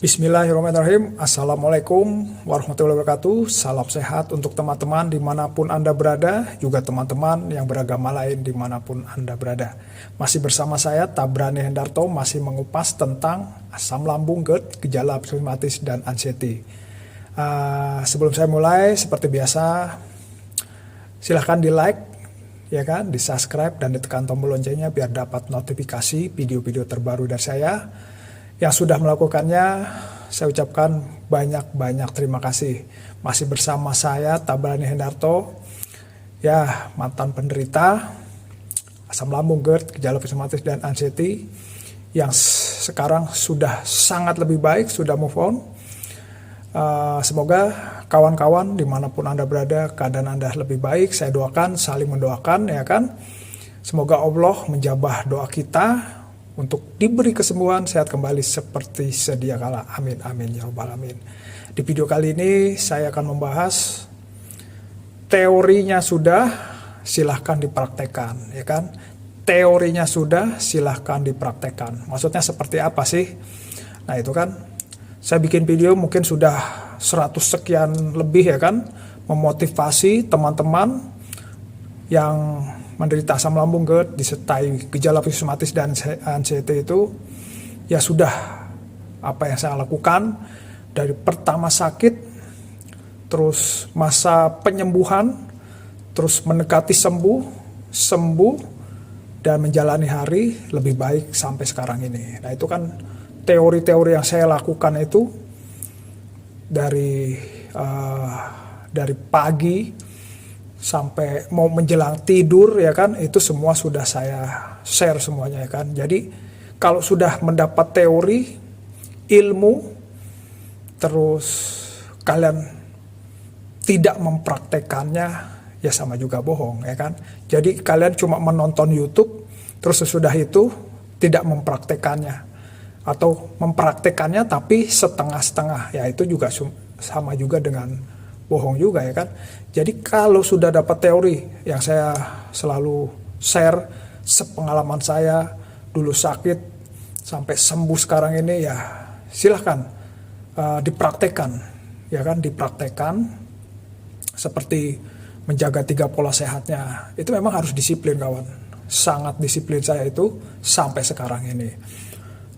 Bismillahirrahmanirrahim. Assalamualaikum warahmatullahi wabarakatuh. Salam sehat untuk teman-teman dimanapun Anda berada, juga teman-teman yang beragama lain dimanapun Anda berada. Masih bersama saya, Tabrani Hendarto, masih mengupas tentang asam lambung, GERD, gejala psikosomatis, dan anxiety. Sebelum saya mulai, seperti biasa, silahkan di like, ya kan, di subscribe, dan ditekan tombol loncengnya biar dapat notifikasi video-video terbaru dari saya. Yang sudah melakukannya, saya ucapkan banyak-banyak terima kasih. Masih bersama saya, Tabrani Hendarto, ya, mantan penderita asam lambung, GERD, gejala psikosomatis, dan anxiety, yang sekarang sudah sangat lebih baik, sudah move on. Semoga kawan-kawan dimanapun Anda berada, keadaan Anda lebih baik. Saya doakan, saling mendoakan, ya kan. Semoga Allah menjabah doa kita untuk diberi kesembuhan, sehat kembali seperti sedia kala. Amin, amin, ya rabbal alamin. Di video kali ini saya akan membahas teorinya sudah, silahkan dipraktekkan, ya kan. Teorinya sudah, silahkan dipraktekkan. Maksudnya seperti apa sih? Nah itu kan, saya bikin video mungkin sudah 100 sekian lebih, ya kan, memotivasi teman-teman yang menderita asam lambung, GERD, disertai gejala psikosomatis dan anxiety itu, ya sudah apa yang saya lakukan dari pertama sakit, terus masa penyembuhan, terus mendekati sembuh, dan menjalani hari lebih baik sampai sekarang ini. Nah itu kan teori-teori yang saya lakukan itu dari pagi sampai mau menjelang tidur, ya kan, itu semua sudah saya share semuanya, ya kan. Jadi kalau sudah mendapat teori, ilmu, terus kalian tidak mempraktekannya, ya sama juga bohong, ya kan. Jadi kalian cuma menonton YouTube, terus sesudah itu tidak mempraktekannya, atau mempraktekannya tapi setengah-setengah, ya itu juga sama juga dengan bohong juga, ya kan. Jadi kalau sudah dapat teori yang saya selalu share, sepengalaman saya dulu sakit sampai sembuh sekarang ini, ya silahkan dipraktekkan, ya kan, dipraktekkan seperti menjaga 3 pola sehatnya. Itu memang harus disiplin, kawan. Sangat disiplin saya itu sampai sekarang ini.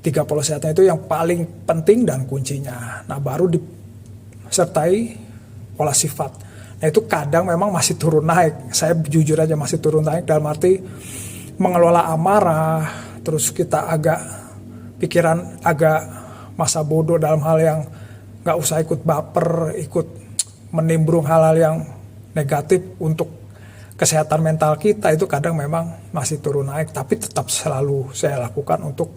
3 pola sehatnya itu yang paling penting dan kuncinya. Nah baru disertai pola sifat. Nah itu kadang memang masih turun naik. Saya jujur aja masih turun naik dalam arti mengelola amarah, terus kita pikiran agak masa bodoh dalam hal yang gak usah ikut baper, ikut menimbrung hal-hal yang negatif untuk kesehatan mental kita, itu kadang memang masih turun naik. Tapi tetap selalu saya lakukan untuk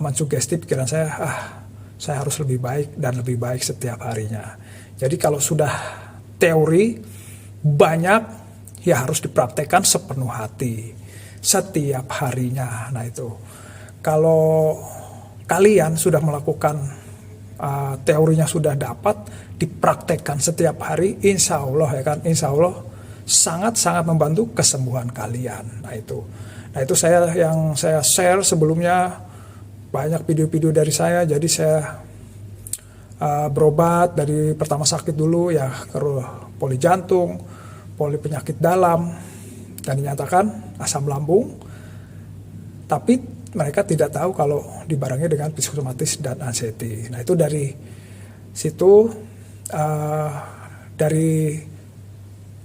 mensugesti pikiran saya harus lebih baik dan lebih baik setiap harinya. Jadi kalau sudah teori banyak, ya harus dipraktekkan sepenuh hati setiap harinya. Nah itu kalau kalian sudah melakukan teorinya sudah dapat, dipraktekkan setiap hari, insya Allah, ya kan, insya Allah sangat-sangat membantu kesembuhan kalian. Nah itu yang saya share sebelumnya, banyak video-video dari saya. Jadi saya berobat dari pertama sakit dulu, ya ke poli jantung, poli penyakit dalam, dan dinyatakan asam lambung. Tapi mereka tidak tahu kalau dibarengi dengan psikosomatis dan anxiety. Nah itu dari situ, dari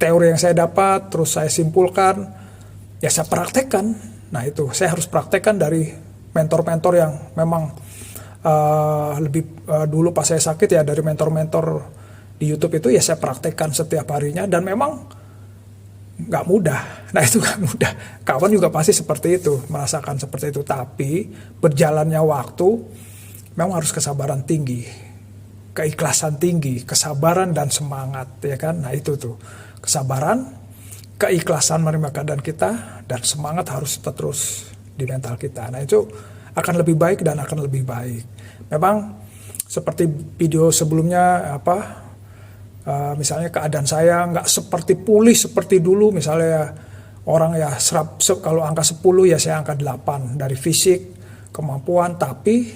teori yang saya dapat, terus saya simpulkan, ya saya praktekkan. Nah itu saya harus praktekkan dari mentor-mentor yang memang dulu pas saya sakit, ya dari mentor-mentor di YouTube itu, ya saya praktekkan setiap harinya, dan memang nggak mudah. Nah itu nggak mudah. Kawan juga pasti seperti itu, merasakan seperti itu. Tapi berjalannya waktu memang harus kesabaran tinggi, keikhlasan tinggi, kesabaran dan semangat, ya kan. Nah itu tuh kesabaran, keikhlasan menerima keadaan kita, dan semangat harus terus di mental kita. Nah itu akan lebih baik dan akan lebih baik. Memang seperti video sebelumnya, misalnya keadaan saya nggak seperti pulih seperti dulu. Misalnya orang ya kalau angka 10, ya saya angka 8 dari fisik, kemampuan, tapi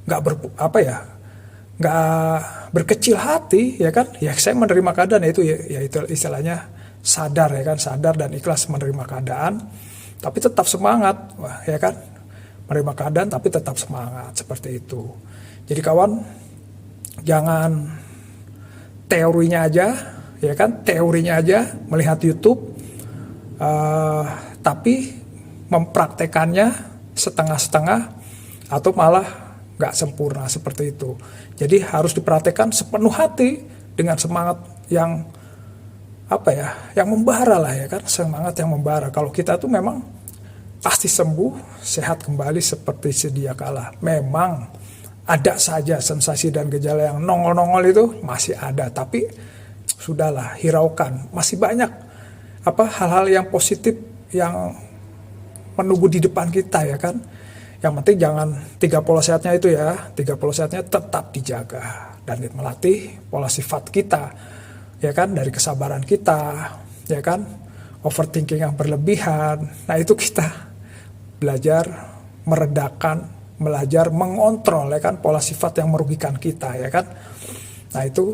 nggak nggak berkecil hati, ya kan? Ya saya menerima keadaan itu, ya itu istilahnya sadar, ya kan? Sadar dan ikhlas menerima keadaan, tapi tetap semangat, wah, ya kan? Menerima keadaan tapi tetap semangat, seperti itu. Jadi kawan, jangan teorinya aja, ya kan? Teorinya aja melihat YouTube, tapi mempraktekannya setengah-setengah atau malah nggak sempurna, seperti itu. Jadi harus dipraktekkan sepenuh hati dengan semangat yang yang membara lah, ya kan, semangat yang membara. Kalau kita tuh memang pasti sembuh, sehat kembali seperti sedia kala. Memang ada saja sensasi dan gejala yang nongol-nongol itu masih ada, tapi sudahlah, hiraukan. Masih banyak hal-hal yang positif yang menunggu di depan kita, ya kan. Yang penting jangan 3 pola sehatnya itu, ya, 3 pola sehatnya tetap dijaga dan melatih pola sifat kita, ya kan, dari kesabaran kita, ya kan, overthinking yang berlebihan. Nah, itu kita belajar meredakan, belajar mengontrol, ya kan, pola sifat yang merugikan kita, ya kan. Nah, itu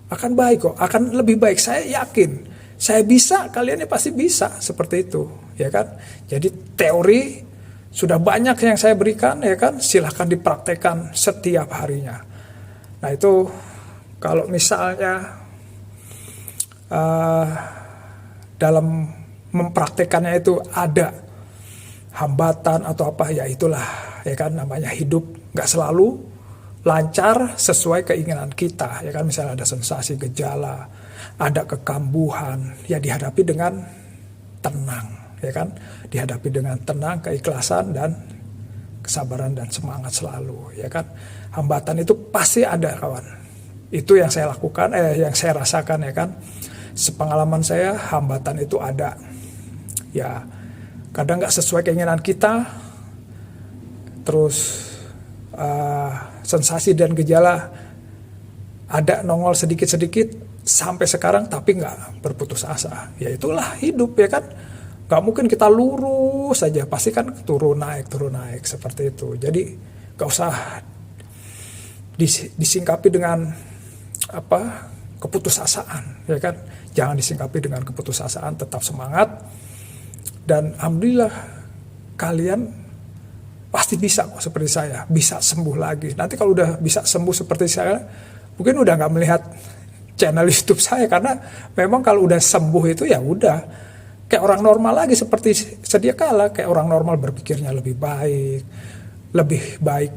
akan baik kok, akan lebih baik, saya yakin. Saya bisa, kalian pasti bisa, seperti itu, ya kan. Jadi teori sudah banyak yang saya berikan, ya kan, silahkan dipraktekkan setiap harinya. Nah, itu kalau misalnya dalam mempraktekannya itu ada hambatan atau apa, ya itulah, ya kan, namanya hidup nggak selalu lancar sesuai keinginan kita, ya kan. Misalnya ada sensasi gejala, ada kekambuhan, ya dihadapi dengan tenang, ya kan, dihadapi dengan tenang, keikhlasan dan kesabaran dan semangat selalu, ya kan. Hambatan itu pasti ada, kawan. Itu yang saya lakukan, yang saya rasakan, ya kan. Sepengalaman saya, hambatan itu ada, ya kadang nggak sesuai keinginan kita, terus sensasi dan gejala ada nongol sedikit-sedikit sampai sekarang, tapi nggak berputus asa. Ya itulah hidup, ya kan. Nggak mungkin kita lurus saja, pasti kan turun naik seperti itu. Jadi nggak usah disingkapi dengan keputusasaan, ya kan. Jangan disingkapi dengan keputusasaan, tetap semangat. Dan alhamdulillah kalian pasti bisa kok, seperti saya, bisa sembuh lagi. Nanti kalau udah bisa sembuh seperti saya, mungkin udah nggak melihat channel YouTube saya, karena memang kalau udah sembuh itu ya udah kayak orang normal lagi, seperti sedia kala, kayak orang normal, berpikirnya lebih baik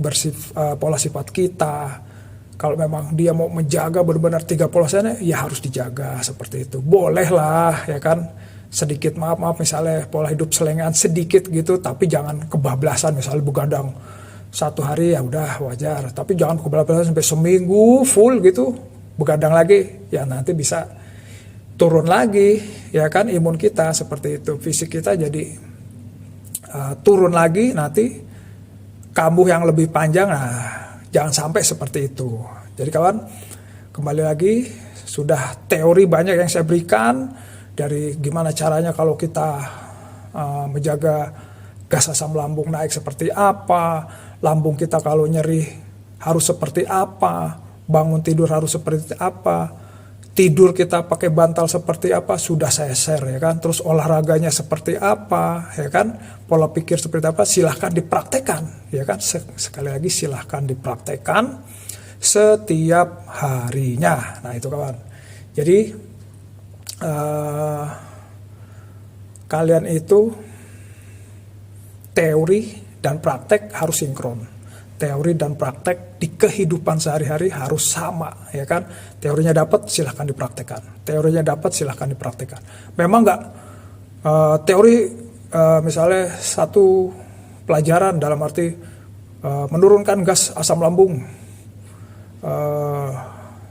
pola sifat kita. Kalau memang dia mau menjaga benar-benar 3 pola sehatnya, ya harus dijaga seperti itu. Boleh lah, ya kan, sedikit maaf misalnya pola hidup selengean sedikit gitu, tapi jangan kebablasan. Misalnya begadang 1 hari, ya udah wajar, tapi jangan kebablasan sampai seminggu full gitu begadang lagi, ya nanti bisa turun lagi, ya kan, imun kita, seperti itu, fisik kita jadi turun lagi, nanti kambuh yang lebih panjang. Jangan sampai seperti itu. Jadi kawan, kembali lagi, sudah teori banyak yang saya berikan, dari gimana caranya kalau kita menjaga gas asam lambung naik seperti apa, lambung kita kalau nyeri harus seperti apa, bangun tidur harus seperti apa, tidur kita pakai bantal seperti apa, sudah saya share, ya kan. Terus olahraganya seperti apa, ya kan, pola pikir seperti apa, silahkan dipraktekkan, ya kan. Sekali lagi, silahkan dipraktekkan setiap harinya. Nah, itu kawan. Jadi kalian itu teori dan praktek harus sinkron. Teori dan praktek di kehidupan sehari-hari harus sama, ya kan. Teorinya dapat, silahkan dipraktekkan. Teorinya dapat, silahkan dipraktekkan. Memang nggak teori misalnya satu pelajaran dalam arti menurunkan gas asam lambung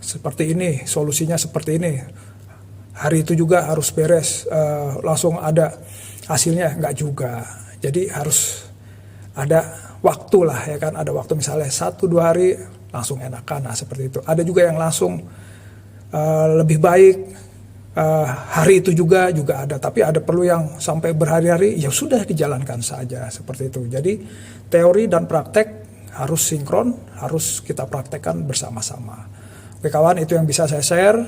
seperti ini, solusinya seperti ini, hari itu juga harus beres, langsung ada hasilnya, nggak juga. Jadi harus ada waktu lah, ya kan, ada waktu, misalnya 1-2 hari langsung enakan, nah seperti itu. Ada juga yang langsung lebih baik hari itu juga ada, tapi ada perlu yang sampai berhari-hari, ya sudah dijalankan saja, seperti itu. Jadi teori dan praktek harus sinkron, harus kita praktekkan bersama-sama. Oke kawan, itu yang bisa saya share.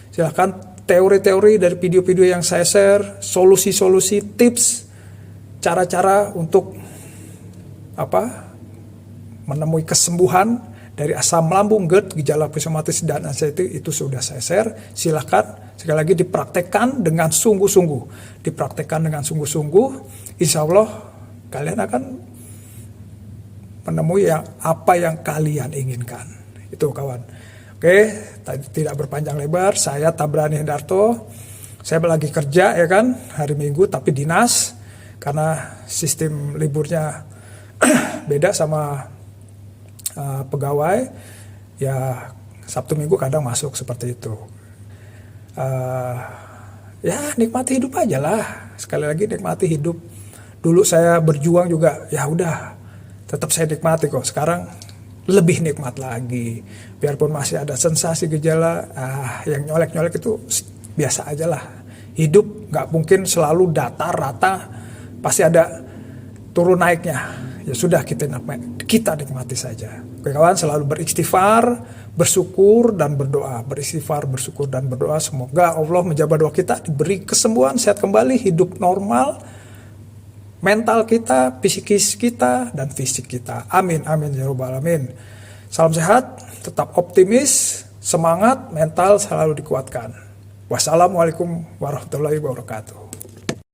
Silahkan teori-teori dari video-video yang saya share, solusi-solusi, tips, cara-cara untuk menemui kesembuhan dari asam lambung, GERD, gejala psikosomatis dan anxiety, itu sudah saya share. Silahkan sekali lagi dipraktekkan dengan sungguh-sungguh. Dipraktekkan dengan sungguh-sungguh, insya Allah kalian akan menemui apa yang kalian inginkan. Itu kawan. Oke, tidak berpanjang lebar, saya Tabrani Hendarto. Saya lagi kerja ya kan, hari Minggu tapi dinas. Karena sistem liburnya beda sama pegawai, ya Sabtu Minggu kadang masuk seperti itu. Ya nikmati hidup aja lah, sekali lagi nikmati hidup. Dulu saya berjuang juga, ya udah tetap saya nikmati kok. Sekarang lebih nikmat lagi, biarpun masih ada sensasi gejala, yang nyolek-nyolek itu biasa aja lah. Hidup nggak mungkin selalu datar rata, pasti ada turun naiknya. Ya sudah, kita nikmati saja. Oke kawan, selalu beristighfar, bersyukur dan berdoa. Beristighfar, bersyukur dan berdoa. Semoga Allah menjawab doa kita, diberi kesembuhan, sehat kembali, hidup normal, mental kita, psikis kita, dan fisik kita. Amin, amin ya rabbal alamin. Salam sehat, tetap optimis, semangat, mental selalu dikuatkan. Wassalamualaikum warahmatullahi wabarakatuh.